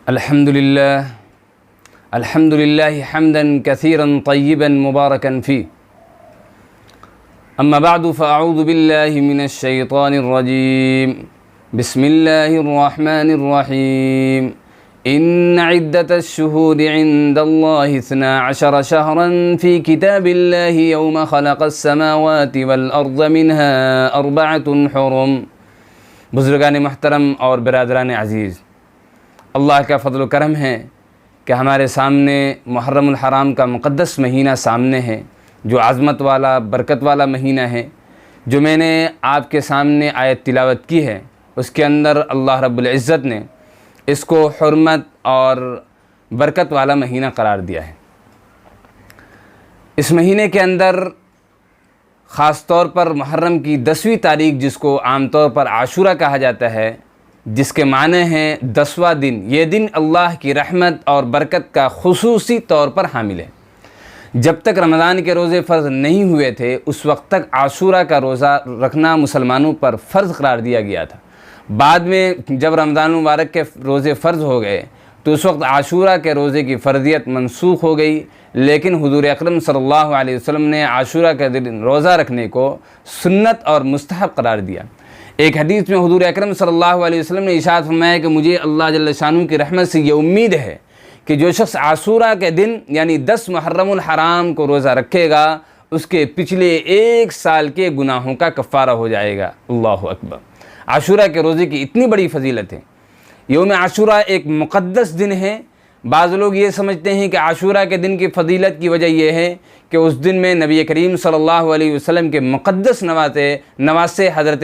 الحمد لله حمدا كثيرا طيبا مباركا فيه. أما بعد فأعوذ بالله من الشيطان الرجيم. بسم الله الرحمن الرحيم. إن عدة الشهور عند الله 12 شهرا في كتاب الله يوم خلق السماوات والأرض منها 4 حرم. بزرگان محترم اور برادران عزیز، اللہ کا فضل و کرم ہے کہ ہمارے سامنے محرم الحرام کا مقدس مہینہ سامنے ہے، جو عظمت والا برکت والا مہینہ ہے۔ جو میں نے آپ کے سامنے آیت تلاوت کی ہے، اس کے اندر اللہ رب العزت نے اس کو حرمت اور برکت والا مہینہ قرار دیا ہے۔ اس مہینے کے اندر خاص طور پر محرم کی 10ویں تاریخ، جس کو عام طور پر عاشورہ کہا جاتا ہے، جس کے معنی ہیں 10واں دن، یہ دن اللہ کی رحمت اور برکت کا خصوصی طور پر حامل ہے۔ جب تک رمضان کے روزے فرض نہیں ہوئے تھے، اس وقت تک عاشورہ کا روزہ رکھنا مسلمانوں پر فرض قرار دیا گیا تھا۔ بعد میں جب رمضان مبارک کے روزے فرض ہو گئے تو اس وقت عاشورہ کے روزے کی فرضیت منسوخ ہو گئی، لیکن حضور اکرم صلی اللہ علیہ وسلم نے عاشورہ کے دن روزہ رکھنے کو سنت اور مستحب قرار دیا۔ ایک حدیث میں حضور اکرم صلی اللہ علیہ وسلم نے ارشاد فرمایا کہ مجھے اللہ جل شانہ کی رحمت سے یہ امید ہے کہ جو شخص عاشورہ کے دن یعنی 10 محرم الحرام کو روزہ رکھے گا، اس کے پچھلے 1 سال کے گناہوں کا کفارہ ہو جائے گا۔ اللہ اکبر! عاشورہ کے روزے کی اتنی بڑی فضیلت ہے۔ یوم عاشورہ ایک مقدس دن ہے۔ بعض لوگ یہ سمجھتے ہیں کہ عاشورہ کے دن کی فضیلت کی وجہ یہ ہے کہ اس دن میں نبی کریم صلی اللہ علیہ وسلم کے مقدس نواسے حضرت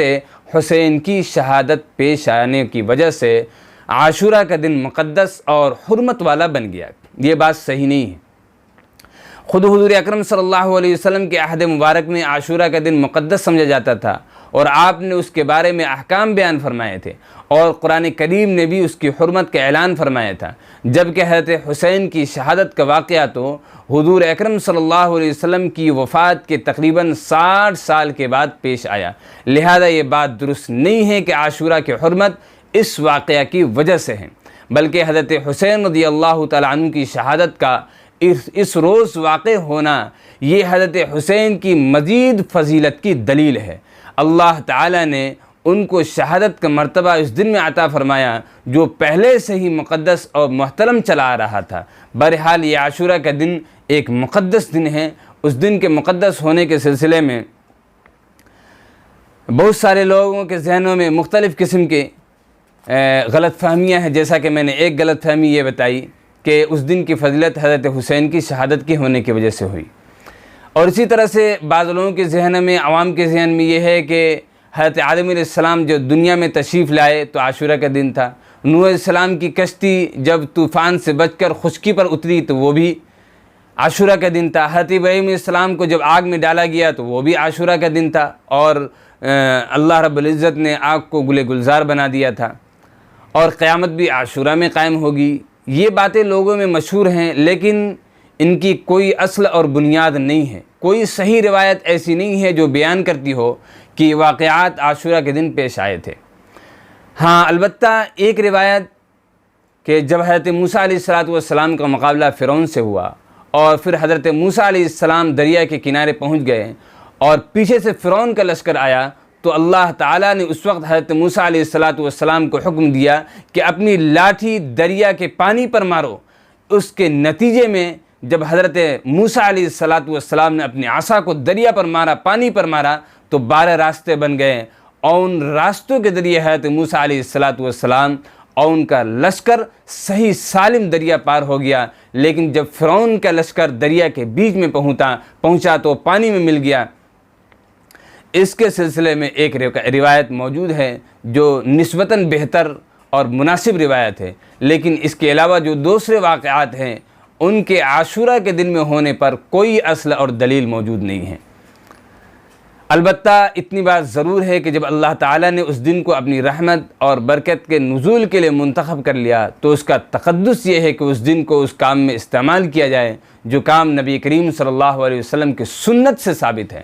حسین کی شہادت پیش آنے کی وجہ سے عاشورہ کا دن مقدس اور حرمت والا بن گیا۔ یہ بات صحیح نہیں ہے۔ خود حضور اکرم صلی اللہ علیہ وسلم کے عہد مبارک میں عاشورہ کا دن مقدس سمجھا جاتا تھا، اور آپ نے اس کے بارے میں احکام بیان فرمائے تھے، اور قرآن کریم نے بھی اس کی حرمت کا اعلان فرمایا تھا۔ جبکہ حضرت حسین کی شہادت کا واقعہ تو حضور اکرم صلی اللہ علیہ وسلم کی وفات کے تقریباً 60 سال کے بعد پیش آیا، لہذا یہ بات درست نہیں ہے کہ عاشورہ کی حرمت اس واقعہ کی وجہ سے ہے، بلکہ حضرت حسین رضی اللہ تعالیٰ عنہ کی شہادت کا اس روز واقع ہونا یہ حضرت حسین کی مزید فضیلت کی دلیل ہے۔ اللہ تعالیٰ نے ان کو شہادت کا مرتبہ اس دن میں عطا فرمایا جو پہلے سے ہی مقدس اور محترم چلا آ رہا تھا۔ بہرحال یہ عاشورہ کا دن ایک مقدس دن ہے۔ اس دن کے مقدس ہونے کے سلسلے میں بہت سارے لوگوں کے ذہنوں میں مختلف قسم کے غلط فہمیاں ہیں، جیسا کہ میں نے ایک غلط فہمی یہ بتائی کہ اس دن کی فضیلت حضرت حسین کی شہادت کے ہونے کی وجہ سے ہوئی، اور اسی طرح سے بعض لوگوں کے ذہن میں، عوام کے ذہن میں یہ ہے کہ حضرت آدم علیہ السلام جو دنیا میں تشریف لائے تو عاشورہ کا دن تھا، نوح علیہ السلام کی کشتی جب طوفان سے بچ کر خشکی پر اتری تو وہ بھی عاشورہ کا دن تھا، حضرت ابراہیم علیہ السلام کو جب آگ میں ڈالا گیا تو وہ بھی عاشورہ کا دن تھا، اور اللہ رب العزت نے آگ کو گلے گلزار بنا دیا تھا، اور قیامت بھی عاشورہ میں قائم ہوگی۔ یہ باتیں لوگوں میں مشہور ہیں، لیکن ان کی کوئی اصل اور بنیاد نہیں ہے۔ کوئی صحیح روایت ایسی نہیں ہے جو بیان کرتی ہو کہ واقعات عاشورہ کے دن پیش آئے تھے۔ ہاں، البتہ ایک روایت کہ جب حضرت موسیٰ علیہ السلام کا مقابلہ فرعون سے ہوا، اور پھر حضرت موسیٰ علیہ السلام دریا کے کنارے پہنچ گئے اور پیچھے سے فرعون کا لشکر آیا، تو اللہ تعالیٰ نے اس وقت حضرت موسیٰ علیہ السلام کو حکم دیا کہ اپنی لاٹھی دریا کے پانی پر مارو۔ اس کے نتیجے میں جب حضرت موسیٰ علیہ السلام نے اپنی عصا کو دریا پر مارا، پانی پر مارا، تو 12 راستے بن گئے، اور ان راستوں کے ذریعے حضرت موسیٰ علیہ السلام اور ان کا لشکر صحیح سالم دریا پار ہو گیا۔ لیکن جب فرعون کا لشکر دریا کے بیچ میں پہنچا تو پانی میں مل گیا۔ اس کے سلسلے میں ایک روایت موجود ہے جو نسبتاً بہتر اور مناسب روایت ہے، لیکن اس کے علاوہ جو دوسرے واقعات ہیں ان کے عاشورہ کے دن میں ہونے پر کوئی اصل اور دلیل موجود نہیں ہے۔ البتہ اتنی بات ضرور ہے کہ جب اللہ تعالیٰ نے اس دن کو اپنی رحمت اور برکت کے نزول کے لیے منتخب کر لیا تو اس کا تقدس یہ ہے کہ اس دن کو اس کام میں استعمال کیا جائے جو کام نبی کریم صلی اللہ علیہ وسلم کی سنت سے ثابت ہے۔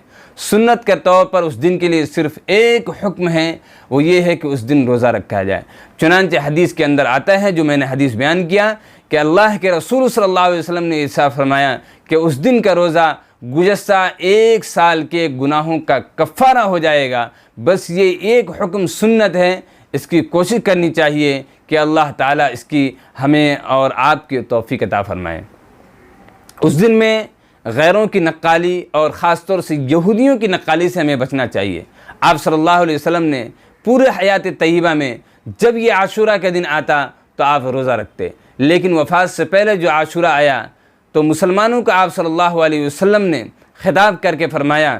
سنت کے طور پر اس دن کے لیے صرف ایک حکم ہے، وہ یہ ہے کہ اس دن روزہ رکھا جائے۔ چنانچہ حدیث کے اندر آتا ہے، جو میں نے حدیث بیان کیا، کہ اللہ کے رسول صلی اللہ علیہ وسلم نے ارشاد فرمایا کہ اس دن کا روزہ گزشتہ 1 سال کے گناہوں کا کفارہ ہو جائے گا۔ بس یہ ایک حکم سنت ہے، اس کی کوشش کرنی چاہیے کہ اللہ تعالیٰ اس کی ہمیں اور آپ کی توفیق عطا فرمائے۔ اس دن میں غیروں کی نقالی اور خاص طور سے یہودیوں کی نقالی سے ہمیں بچنا چاہیے۔ آپ صلی اللہ علیہ وسلم نے پورے حیات طیبہ میں جب یہ عاشورہ کا دن آتا تو آپ روزہ رکھتے، لیکن وفات سے پہلے جو عاشورہ آیا تو مسلمانوں کو آپ صلی اللہ علیہ وسلم نے خطاب کر کے فرمایا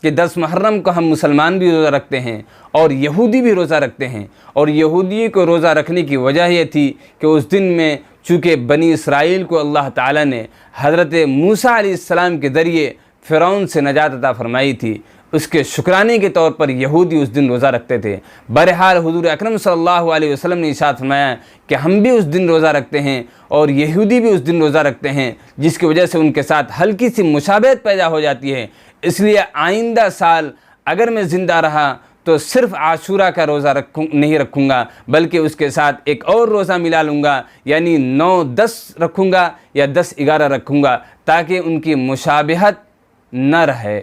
کہ 10 محرم کو ہم مسلمان بھی روزہ رکھتے ہیں اور یہودی بھی روزہ رکھتے ہیں، اور یہودی کو روزہ رکھنے کی وجہ یہ تھی کہ اس دن میں چونکہ بنی اسرائیل کو اللہ تعالیٰ نے حضرت موسیٰ علیہ السلام کے ذریعے فرعون سے نجات عطا فرمائی تھی، اس کے شکرانے کے طور پر یہودی اس دن روزہ رکھتے تھے۔ بہرحال حضور اکرم صلی اللہ علیہ وسلم نے ارشاد فرمایا کہ ہم بھی اس دن روزہ رکھتے ہیں اور یہودی بھی اس دن روزہ رکھتے ہیں، جس کی وجہ سے ان کے ساتھ ہلکی سی مشابہت پیدا ہو جاتی ہے۔ اس لیے آئندہ سال اگر میں زندہ رہا تو صرف عاشورہ کا روزہ نہیں رکھوں گا، بلکہ اس کے ساتھ ایک اور روزہ ملا لوں گا، یعنی 9-10 رکھوں گا یا 10-11 رکھوں گا، تاکہ ان کی مشابہت نہ رہے۔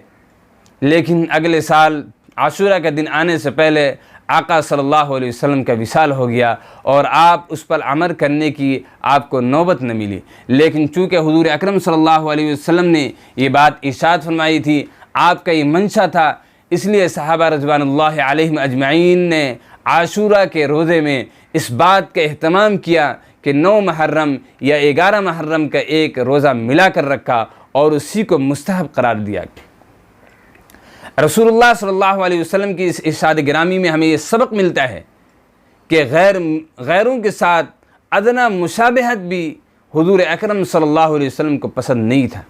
لیکن اگلے سال عاشورہ کا دن آنے سے پہلے آقا صلی اللہ علیہ وسلم کا وصال ہو گیا اور آپ اس پر عمل کرنے کی آپ کو نوبت نہ ملی۔ لیکن چونکہ حضور اکرم صلی اللہ علیہ وسلم نے یہ بات ارشاد فرمائی تھی، آپ کا یہ منشا تھا، اس لیے صحابہ رضوان اللہ علیہم اجمعین نے عاشورہ کے روزے میں اس بات کا اہتمام کیا کہ 9 محرم یا 11 محرم کا ایک روزہ ملا کر رکھا اور اسی کو مستحب قرار دیا۔ رسول اللہ صلی اللہ علیہ وسلم کی اس ارشاد گرامی میں ہمیں یہ سبق ملتا ہے کہ غیروں کے ساتھ ادنا مشابہت بھی حضور اکرم صلی اللہ علیہ وسلم کو پسند نہیں تھا۔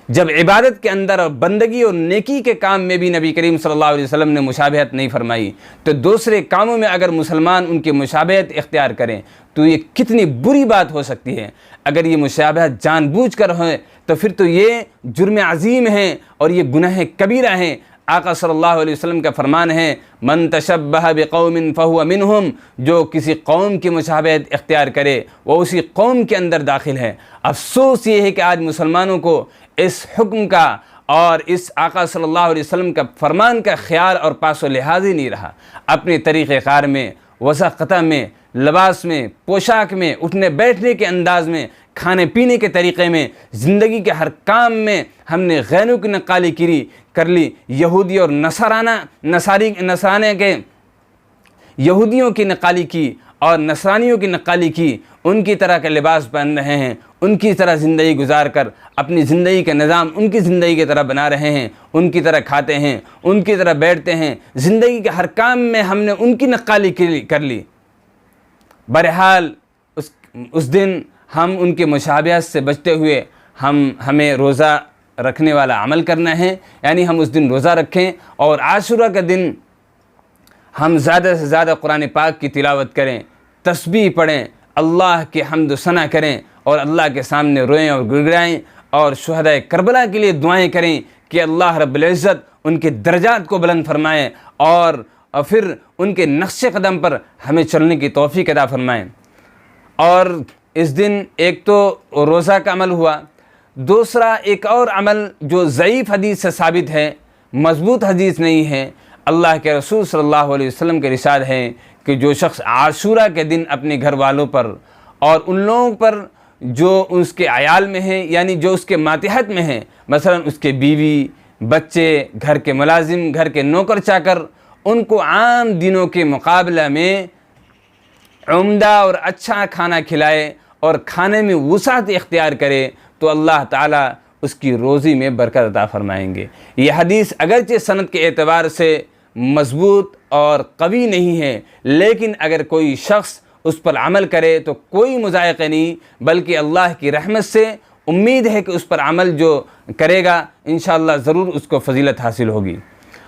جب عبادت کے اندر اور بندگی اور نیکی کے کام میں بھی نبی کریم صلی اللہ علیہ وسلم نے مشابہت نہیں فرمائی، تو دوسرے کاموں میں اگر مسلمان ان کی مشابہت اختیار کریں تو یہ کتنی بری بات ہو سکتی ہے۔ اگر یہ مشابہت جان بوجھ کر ہو تو پھر تو یہ جرم عظیم ہے اور یہ گناہ کبیرہ ہیں۔ آقا صلی اللہ علیہ وسلم کا فرمان ہے، من تشبہ بقوم فہو منہم، جو کسی قوم کی مشابہت اختیار کرے وہ اسی قوم کے اندر داخل ہے۔ افسوس یہ ہے کہ آج مسلمانوں کو اس حکم کا اور اس آقا صلی اللہ علیہ وسلم کا فرمان کا خیال اور پاس و لحاظ ہی نہیں رہا۔ اپنے طریقہ کار میں، وضع میں، لباس میں، پوشاک میں، اٹھنے بیٹھنے کے انداز میں، کھانے پینے کے طریقے میں، زندگی کے ہر کام میں ہم نے غیروں کی نقالی کر لی۔ یہودی اور نصرانے کے یہودیوں کی نقالی کی اور نصرانیوں کی نقالی کی، ان کی طرح کا لباس پہن رہے ہیں، ان کی طرح زندگی گزار کر اپنی زندگی کا نظام ان کی زندگی کی طرح بنا رہے ہیں، ان کی طرح کھاتے ہیں، ان کی طرح بیٹھتے ہیں، زندگی کے ہر کام میں ہم نے ان کی نقالی کر لی۔ بہرحال اس دن ہم ان کی مشابہت سے بچتے ہوئے ہمیں روزہ رکھنے والا عمل کرنا ہے، یعنی ہم اس دن روزہ رکھیں اور عاشورہ کا دن ہم زیادہ سے زیادہ قرآن پاک کی تلاوت کریں، تسبیح پڑھیں، اللہ کی حمد و ثنا کریں اور اللہ کے سامنے روئیں اور گڑگڑائیں اور شہدائے کربلا کے لیے دعائیں کریں کہ اللہ رب العزت ان کے درجات کو بلند فرمائیں اور پھر ان کے نقش قدم پر ہمیں چلنے کی توفیق عطا فرمائیں۔ اور اس دن ایک تو روزہ کا عمل ہوا، دوسرا ایک اور عمل جو ضعیف حدیث سے ثابت ہے، مضبوط حدیث نہیں ہے، اللہ کے رسول صلی اللہ علیہ وسلم کے ارشاد ہے کہ جو شخص عاشورہ کے دن اپنے گھر والوں پر اور ان لوگوں پر جو اس کے عیال میں ہیں، یعنی جو اس کے ماتحت میں ہیں، مثلا اس کے بیوی، بچے، گھر کے ملازم، گھر کے نوکر چاکر، ان کو عام دنوں کے مقابلہ میں عمدہ اور اچھا کھانا کھلائے اور کھانے میں وسعت اختیار کرے تو اللہ تعالیٰ اس کی روزی میں برکت عطا فرمائیں گے۔ یہ حدیث اگرچہ سند کے اعتبار سے مضبوط اور قوی نہیں ہے، لیکن اگر کوئی شخص اس پر عمل کرے تو کوئی مضائقہ نہیں، بلکہ اللہ کی رحمت سے امید ہے کہ اس پر عمل جو کرے گا انشاءاللہ ضرور اس کو فضیلت حاصل ہوگی۔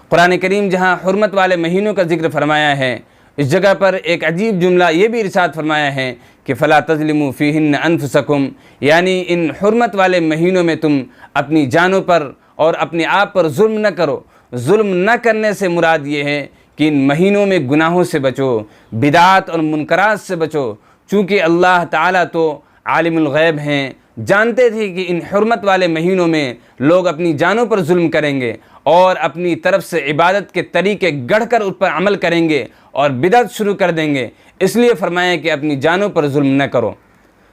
قرآن کریم جہاں حرمت والے مہینوں کا ذکر فرمایا ہے، اس جگہ پر ایک عجیب جملہ یہ بھی ارشاد فرمایا ہے کہ فَلَا تَظْلِمُوا فِيهِنَّ أَنفُسَكُمْ، یعنی ان حرمت والے مہینوں میں تم اپنی جانوں پر اور اپنے آپ پر ظلم نہ کرو۔ ظلم نہ کرنے سے مراد یہ ہے کہ ان مہینوں میں گناہوں سے بچو، بدعات اور منکرات سے بچو، چونکہ اللہ تعالیٰ تو عالم الغیب ہیں، جانتے تھے کہ ان حرمت والے مہینوں میں لوگ اپنی جانوں پر ظلم کریں گے اور اپنی طرف سے عبادت کے طریقے گڑھ کر اس پر عمل کریں گے اور بدعت شروع کر دیں گے، اس لیے فرمایا کہ اپنی جانوں پر ظلم نہ کرو۔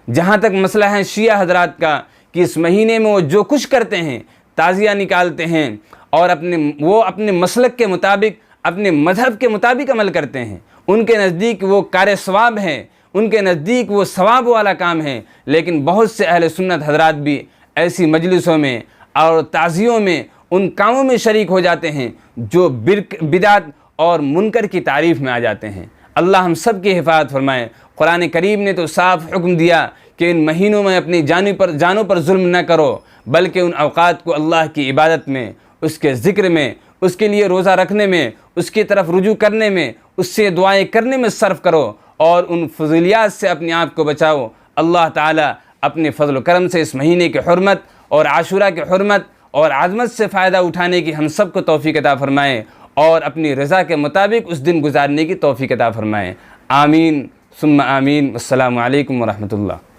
جہاں تک مسئلہ ہے شیعہ حضرات کا کہ اس مہینے میں وہ جو کچھ کرتے ہیں، تعزیہ نکالتے ہیں اور وہ اپنے مسلک کے مطابق، اپنے مذہب کے مطابق عمل کرتے ہیں، ان کے نزدیک وہ کار ثواب ہے، ان کے نزدیک وہ ثواب والا کام ہے، لیکن بہت سے اہل سنت حضرات بھی ایسی مجلسوں میں اور تعزیوں میں ان کاموں میں شریک ہو جاتے ہیں جو بدعت اور منکر کی تعریف میں آ جاتے ہیں۔ اللہ ہم سب کی حفاظت فرمائے۔ قرآن کریم نے تو صاف حکم دیا کہ ان مہینوں میں اپنی جانوں پر ظلم نہ کرو، بلکہ ان اوقات کو اللہ کی عبادت میں، اس کے ذکر میں، اس کے لیے روزہ رکھنے میں، اس کی طرف رجوع کرنے میں، اس سے دعائیں کرنے میں صرف کرو اور ان فضیلیات سے اپنے آپ کو بچاؤ۔ اللہ تعالیٰ اپنے فضل و کرم سے اس مہینے کی حرمت اور عاشورہ کی حرمت اور عظمت سے فائدہ اٹھانے کی ہم سب کو توفیق عطا فرمائے اور اپنی رضا کے مطابق اس دن گزارنے کی توفیق عطا فرمائے۔ آمین ثم آمین۔ السلام علیکم ورحمۃ اللہ۔